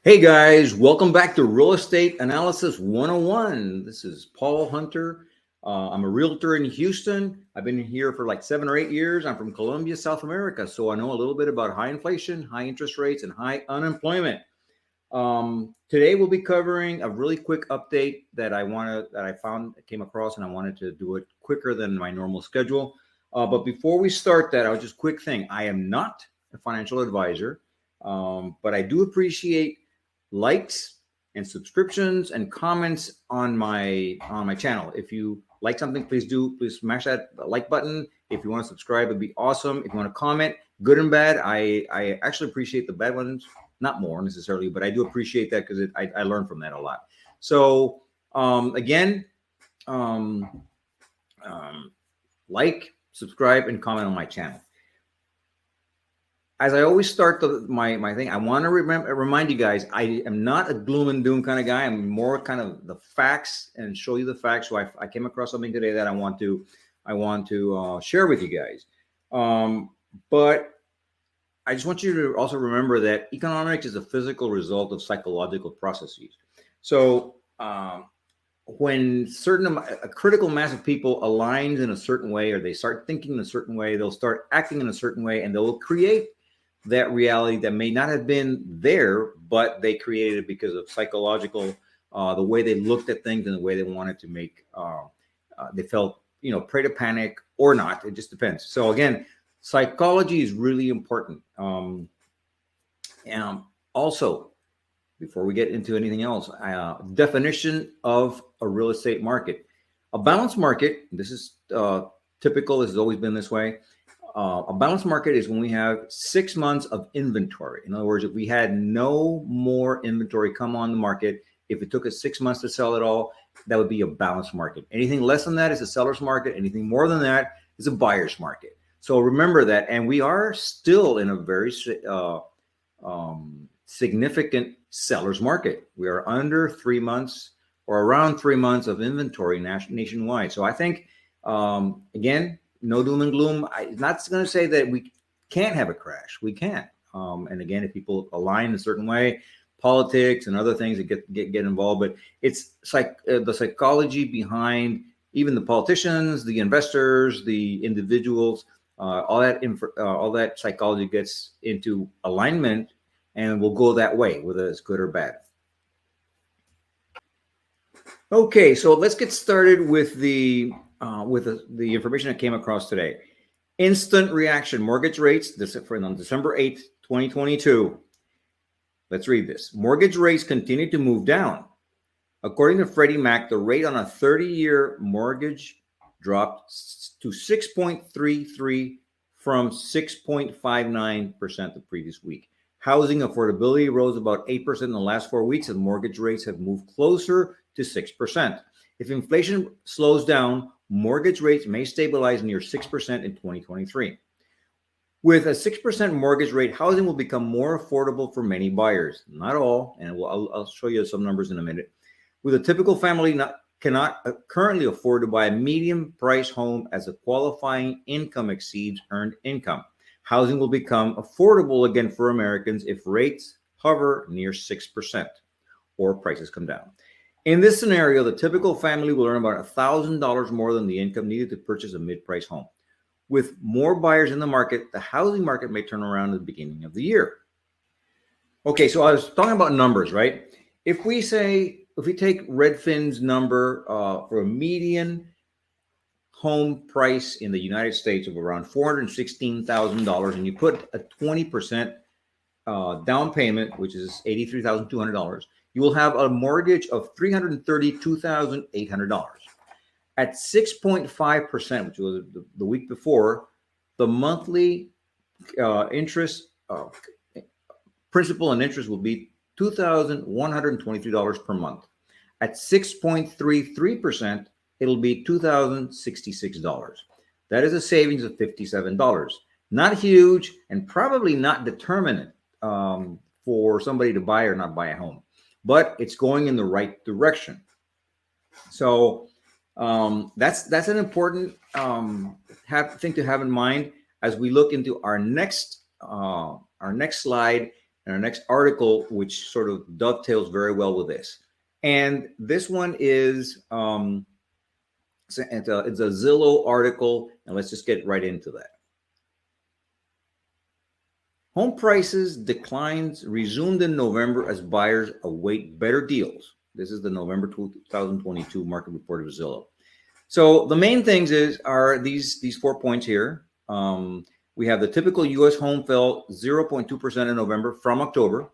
Hey guys, welcome back to Real Estate Analysis 101. This is Paul Hunter. I'm a realtor in Houston. I've been here for like 7 or 8 years. I'm from Colombia, South America, so I know a little bit about high inflation, high interest rates, and high unemployment. Today we'll be covering a really quick update that I came across, and I wanted to do it quicker than my normal schedule. But before we start that, I'll just quick thing. I am not a financial advisor, but I do appreciate likes and subscriptions and comments on my channel. If you like something, please smash that like button. If you want to subscribe, it'd be awesome. If you want to comment, good and bad, I actually appreciate the bad ones, not more necessarily, but I do appreciate that because I learn from that a lot. So again, like, subscribe, and comment on my channel. As I always start my thing, I want to remind you guys, I am not a gloom and doom kind of guy. I'm more kind of the facts and show you the facts. So I came across something today that I want to share with you guys. But I just want you to also remember that economics is a physical result of psychological processes. So when a critical mass of people aligns in a certain way, or they start thinking in a certain way, they'll start acting in a certain way, and they'll create that reality that may not have been there, but they created it because of psychological, the way they looked at things and the way they wanted to make, they felt, prey to panic or not. It just depends. So again, psychology is really important. And also, before we get into anything else, definition of a real estate market. A balanced market, this is typical, this has always been this way. A balanced market is when we have 6 months of inventory. In other words, if we had no more inventory come on the market, if it took us 6 months to sell it all, that would be a balanced market. Anything less than that is a seller's market. Anything more than that is a buyer's market. So remember that. And we are still in a very significant seller's market. We are under 3 months or around 3 months of inventory nationwide. So I think, again, no doom and gloom. I'm not going to say that we can't have a crash. We can. And again, if people align a certain way, politics and other things that get involved, but it's the psychology behind even the politicians, the investors, the individuals, all that psychology gets into alignment, and will go that way, whether it's good or bad. Okay, so let's get started with the information I came across today. Instant reaction mortgage rates. This is on December 8th, 2022. Let's read this. Mortgage rates continue to move down. According to Freddie Mac, the rate on a 30-year mortgage dropped to 6.33 from 6.59% the previous week. Housing affordability rose about 8% in the last 4 weeks, and mortgage rates have moved closer to 6%. If inflation slows down, mortgage rates may stabilize near 6% in 2023. With a 6% mortgage rate, housing will become more affordable for many buyers. Not all, and I'll show you some numbers in a minute. With a typical family cannot currently afford to buy a medium price home as the qualifying income exceeds earned income. Housing will become affordable again for Americans if rates hover near 6% or prices come down. In this scenario, the typical family will earn about $1,000 more than the income needed to purchase a mid-price home. With more buyers in the market, the housing market may turn around at the beginning of the year. Okay, so I was talking about numbers, right? If we take Redfin's number for a median home price in the United States of around $416,000, and you put a 20% down payment, which is $83,200, you will have a mortgage of $332,800. At 6.5%, which was the week before, the monthly interest, principal and interest will be $2,123 per month. At 6.33%, it'll be $2,066. That is a savings of $57. Not huge, and probably not determinant for somebody to buy or not buy a home, but it's going in the right direction. So that's an important thing to have in mind as we look into our next slide, and our next article, which sort of dovetails very well with this. And this one is it's a Zillow article, and let's just get right into that. Home prices declines resumed in November as buyers await better deals. This is the November 2022 market report of Zillow. So the main things are these 4 points here. We have the typical U.S. home fell 0.2% in November from October.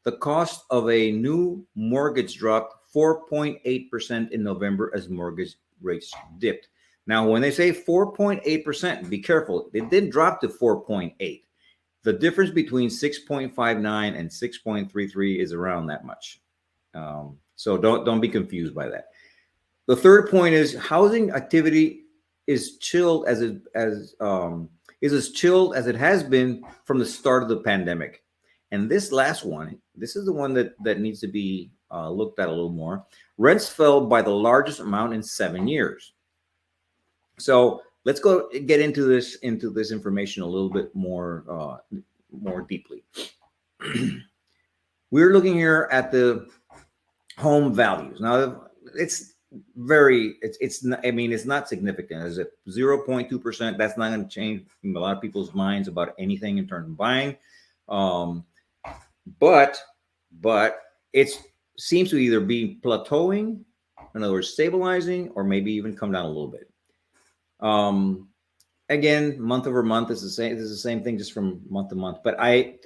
The cost of a new mortgage dropped 4.8% in November as mortgage rates dipped. Now, when they say 4.8%, be careful. It did drop to 4.8. The difference between 6.59 and 6.33 is around that much. So don't be confused by that. The third point is housing activity is chilled as as chilled as it has been from the start of the pandemic. And this last one, this is the one that needs to be looked at a little more. Rents fell by the largest amount in 7 years. So let's go get into this information a little bit more deeply. We're looking here at the home values. Now it's not significant. Is it 0.2%? That's not going to change a lot of people's minds about anything in terms of buying. But it seems to either be plateauing, in other words, stabilizing, or maybe even come down a little bit. Again, month over month is the same. This is the same thing, just from month to month. But I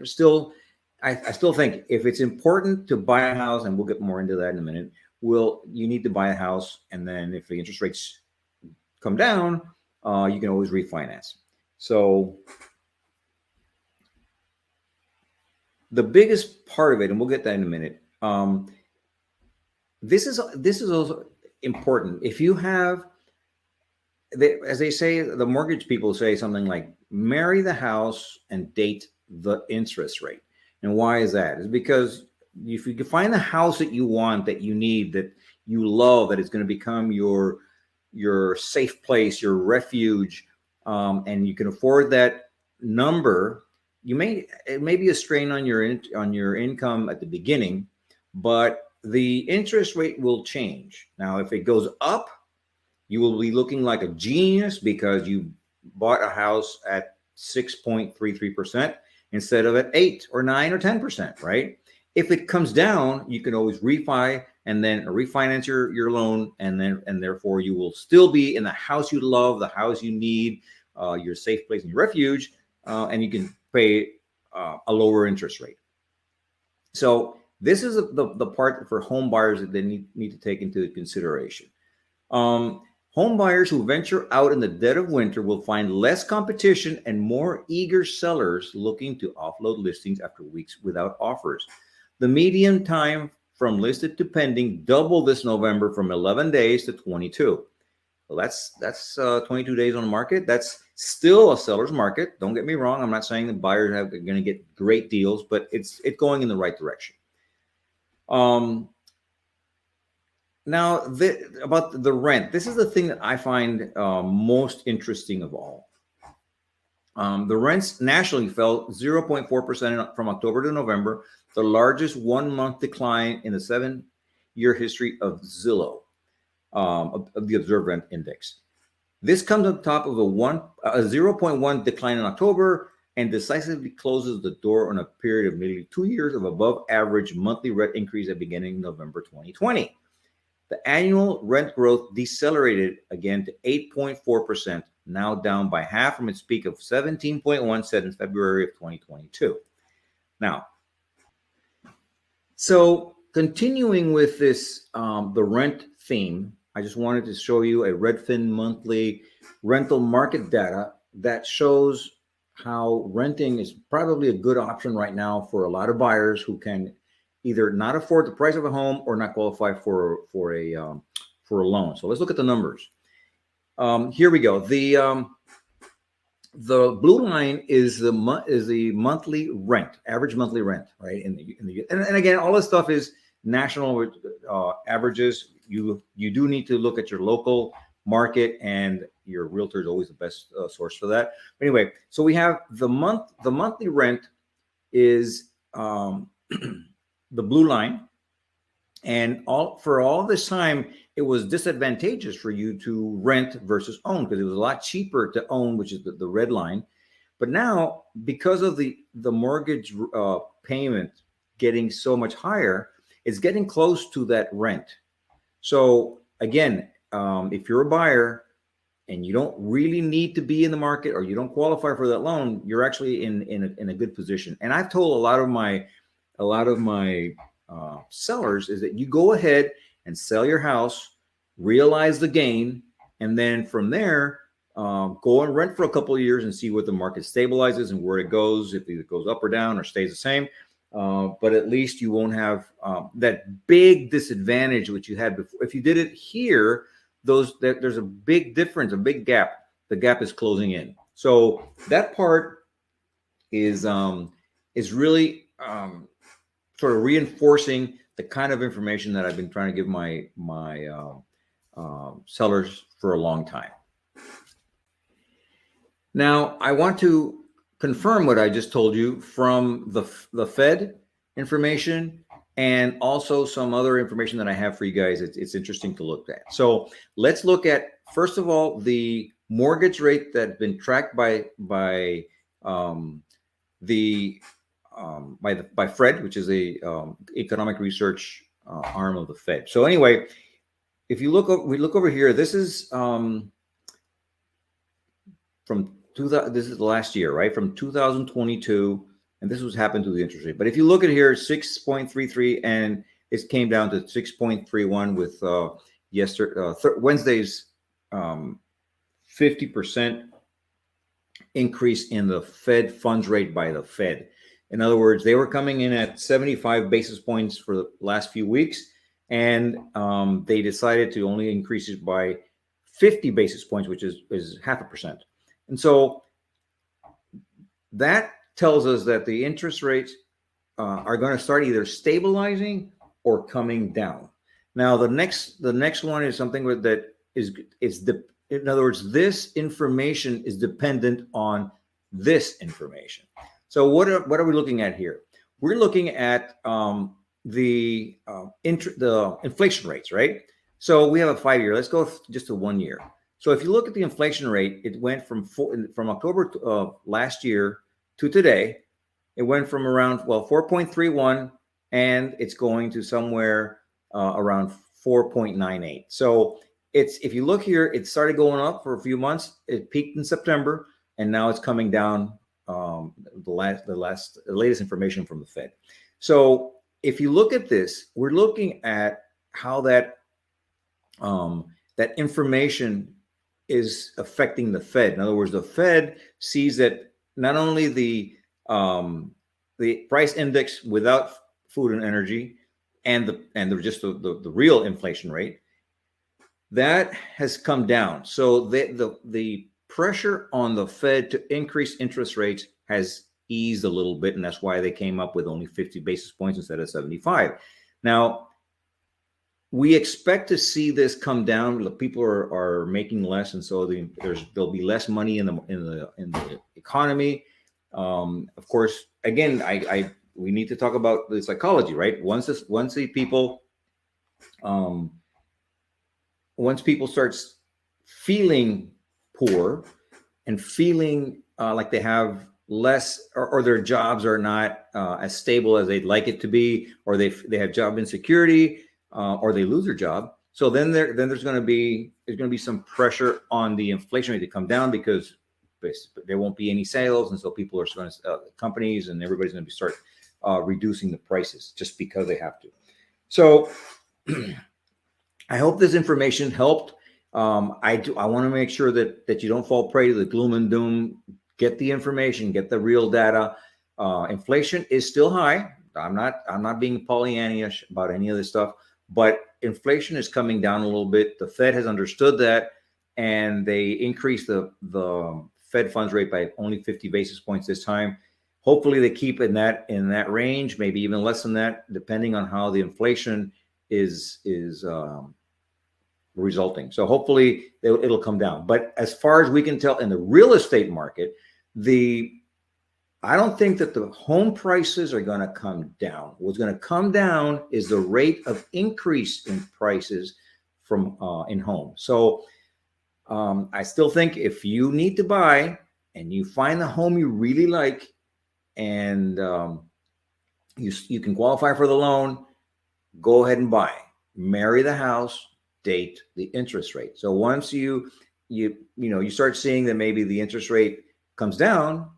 still think if it's important to buy a house, and we'll get more into that in a minute, you need to buy a house, and then if the interest rates come down, you can always refinance. So the biggest part of it, and we'll get that in a minute. This is also important. If you have, as they say, the mortgage people say something like, marry the house and date the interest rate. And why is that? It's because if you can find the house that you want, that you need, that you love, that is going to become your safe place, your refuge, and you can afford that number, it may be a strain on your income at the beginning, but the interest rate will change. Now, if it goes up, you will be looking like a genius because you bought a house at 6.33% instead of at 8 or 9 or 10%, right? If it comes down, you can always refi and then refinance your loan, and therefore you will still be in the house you love, the house you need, your safe place and your refuge, and you can pay a lower interest rate. So this is the part for home buyers that they need to take into consideration. Home buyers who venture out in the dead of winter will find less competition and more eager sellers looking to offload listings after weeks without offers. The median time from listed to pending doubled this November from 11 days to 22. Well, that's 22 days on the market. That's still a seller's market. Don't get me wrong. I'm not saying the buyers are going to get great deals, but it's going in the right direction. Now, about the rent, this is the thing that I find most interesting of all. The rents nationally fell 0.4% from October to November, the largest 1 month decline in the 7-year history of Zillow, of the Observed Rent Index. This comes on top of a 0.1 decline in October and decisively closes the door on a period of nearly 2 years of above average monthly rent increase at beginning November 2020. The annual rent growth decelerated again to 8.4%, now down by half from its peak of 17.1 set in February of 2022. Now, so continuing with this, the rent theme, I just wanted to show you a Redfin monthly rental market data that shows how renting is probably a good option right now for a lot of buyers who can either not afford the price of a home or not qualify for a loan. So let's look at the numbers. Here we go. The blue line is the monthly rent, average monthly rent, right? And again, all this stuff is national averages. You do need to look at your local market, and your realtor is always the best source for that. But anyway, so we have the monthly rent is the blue line. And for all this time, it was disadvantageous for you to rent versus own, because it was a lot cheaper to own, which is the red line. But now, because of the mortgage payment getting so much higher, it's getting close to that rent. So again, if you're a buyer and you don't really need to be in the market, or you don't qualify for that loan, you're actually in a good position. And I've told a lot of my sellers is that you go ahead and sell your house, realize the gain, and then from there, go and rent for a couple of years and see what the market stabilizes and where it goes, if it goes up or down or stays the same. But at least you won't have that big disadvantage which you had before. If you did it here, there's a big difference, a big gap. The gap is closing in. So that part is really sort of reinforcing the kind of information that I've been trying to give my sellers for a long time. Now, I want to confirm what I just told you from the Fed information, and also some other information that I have for you guys. It's interesting to look at. So let's look at, first of all, the mortgage rate that's been tracked by Fred, which is a economic research arm of the Fed. So anyway, if you look, we look over here. This is from 2000. This is the last year, right? From 2022, and this was happened to the interest rate. But if you look at here, 6.33, and it came down to 6.31 with Wednesday's 50% increase in the Fed funds rate by the Fed. In other words, they were coming in at 75 basis points for the last few weeks, and they decided to only increase it by 50 basis points, which is 0.5%. And so that tells us that the interest rates are going to start either stabilizing or coming down. Now, the next one is something that in other words, this information is dependent on this information. So what are we looking at here? We're looking at the inflation rates, right? So we have a 5-year. Let's go just to 1 year. So if you look at the inflation rate, it went from October of last year to today. It went from around 4.31, and it's going to somewhere around 4.98. So if you look here, it started going up for a few months. It peaked in September, and now it's coming down. The latest information from the Fed. So if you look at this, we're looking at how that information is affecting the Fed. In other words, the Fed sees that not only the price index without food and energy, and the real inflation rate, that has come down. So the pressure on the Fed to increase interest rates has eased a little bit, and that's why they came up with only 50 basis points instead of 75. Now, we expect to see this come down. People are making less, and so there'll be less money in the economy. Of course, again, we need to talk about the psychology, right? Once people start feeling poor and feeling like they have less, or their jobs are not as stable as they'd like it to be, or they have job insecurity, or they lose their job. So then there's going to be some pressure on the inflation rate to come down, because there won't be any sales, and so people are going to companies and everybody's going to start reducing the prices just because they have to. So I hope this information helped. I want to make sure that you don't fall prey to the gloom and doom. Get the information, get the real data. Inflation is still high. I'm not being Pollyannish about any of this stuff, but inflation is coming down a little bit. The Fed has understood that, and they increased the Fed funds rate by only 50 basis points this time. Hopefully they keep in that range, maybe even less than that, depending on how the inflation is resulting. So hopefully it'll come down. But as far as we can tell, in the real estate market, the I don't think that the home prices are going to come down. What's going to come down is the rate of increase in prices from in home. So I still think if you need to buy and you find the home you really like, and you can qualify for the loan, go ahead and buy. Marry the house, date the interest rate. So once you start seeing that maybe the interest rate comes down,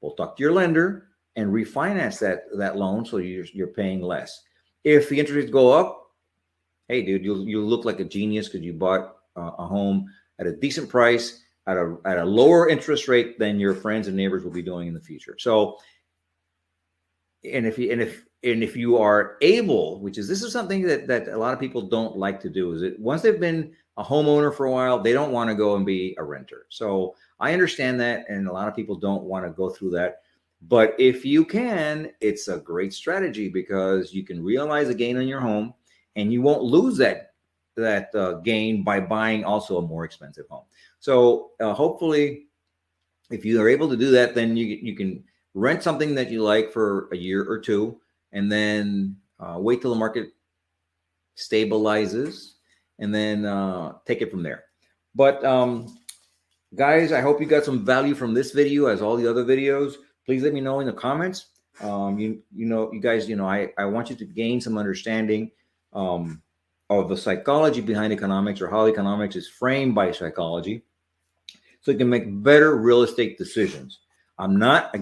we'll talk to your lender and refinance that loan so you're paying less. If the interest rates go up, hey dude, you'll look like a genius because you bought a home at a decent price at a lower interest rate than your friends and neighbors will be doing in the future. So, and if you are able, which is, this is something that a lot of people don't like to do, is that once they've been a homeowner for a while, they don't want to go and be a renter. So I understand that, and a lot of people don't want to go through that. But if you can, it's a great strategy because you can realize a gain on your home, and you won't lose that gain by buying also a more expensive home. So hopefully, if you are able to do that, then you can rent something that you like for a year or two, and then wait till the market stabilizes, and then take it from there. But guys, I hope you got some value from this video, as all the other videos. Please let me know in the comments. You guys, I want you to gain some understanding of the psychology behind economics, or how economics is framed by psychology, so you can make better real estate decisions. I'm not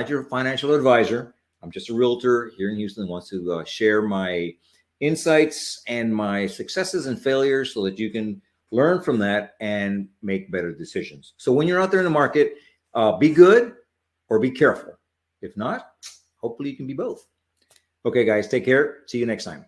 your financial advisor. I'm just a realtor here in Houston who wants to share my insights and my successes and failures so that you can learn from that and make better decisions. So when you're out there in the market, be good or be careful. If not, hopefully you can be both. Okay, guys, take care. See you next time.